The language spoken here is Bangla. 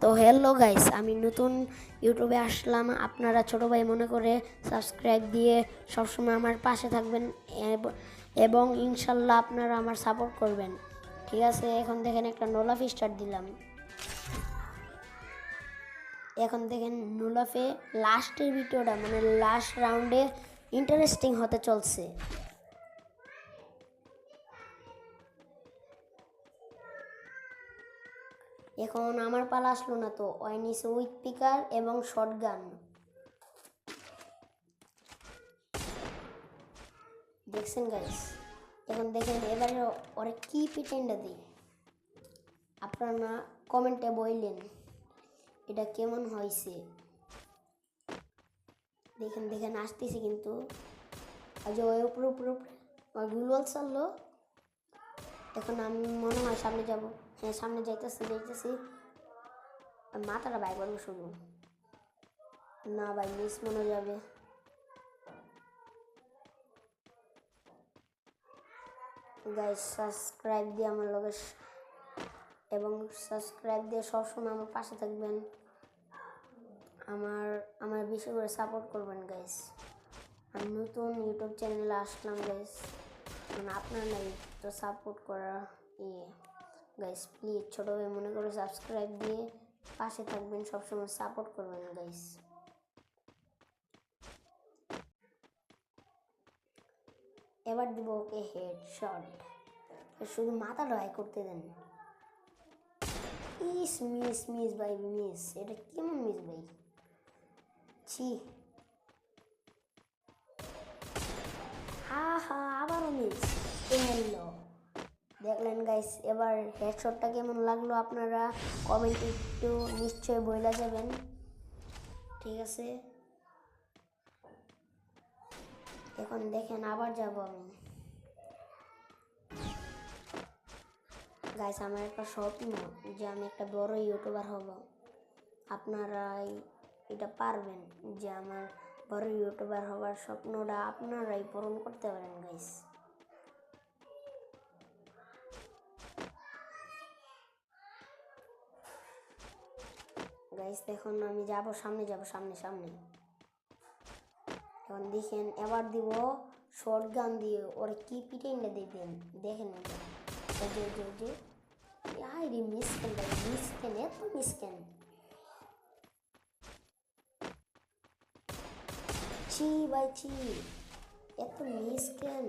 তো হ্যালো গাইস, আমি নতুন ইউটিউবে আসলাম। আপনারা ছোট ভাই মনে করে সাবস্ক্রাইব দিয়ে সবসময় আমার পাশে থাকবেন এবং ইনশাল্লাহ আপনারা আমার সাপোর্ট করবেন। ঠিক আছে, এখন দেখেন একটা নোলাফি স্টার্ট দিলাম। এখন দেখেন নোলাফে লাস্টের ভিডিওটা মানে লাস্ট রাউন্ডে ইন্টারেস্টিং হতে চলছে। এখন আমার পালা আসলো না, তো ওই নিচে উইথ পিকার এবং শটগান। দেখছেন গাইস, এখন দেখেন এবারে ওরে কি পিটেন্ডা দিই। আপনারা কমেন্টে বললেন এটা কেমন হয়েছে। দেখেন দেখেন আসতেছি কিন্তু আজ ওই উপরে উপরে উপরে গুলওয়াল চাললো। এখন আমি মনে হয় সামনে যাব। হ্যাঁ, সামনে যাইতেছি। মাথাটা বাইক করবো শুধু না ভাই, মিস মনে যাবে। গাইস সাবস্ক্রাইব দিয়ে আমার লগে এবং সাবস্ক্রাইব দিয়ে সবসময় আমার পাশে থাকবেন। আমার বেশি করে সাপোর্ট করবেন গাইস। আমি নতুন ইউটিউব চ্যানেলে আসলাম গাইস, মানে আপনার নাই তো সাপোর্ট করা গাইস। প্লিজ ছোটো ভাই মনে করে সাবস্ক্রাইব দিয়ে পাশে থাকবেন, সবসময় সাপোর্ট করবেন গাইস। এবার দিব ওকে হেডশট, শুধু মাথা ড্রাই করতে দেন। মিস ভাই, মিস। এটা কেমন মিস ভাই, ছি। আবারও মিস। এলো, দেখলেন গাইস। এবার হেডশটটা কেমন লাগলো আপনারা কমেন্টে একটু নিশ্চয়ই বইলা যাবেন। ঠিক আছে, এখন দেখেন আবার যাব আমি গাইস। আমার একটা স্বপ্ন যে আমি একটা বড় ইউটিউবার হব। আপনারা এটা পারবেন যে আমার বড় ইউটিউবার হওয়ার স্বপ্নটা আপনারাই পূরণ করতে পারেন গাইস। গাইস দেখুন আমি যাব সামনে, সামনে। এখন দেখেন এবার দিব শটগান দিয়ে ওরা কি পিটাইনা দেখবেন। দেখেন যে আরে মিস কেন ভাই, এত মিস কেন, ছি ভাই ছি, এত মিস কেন।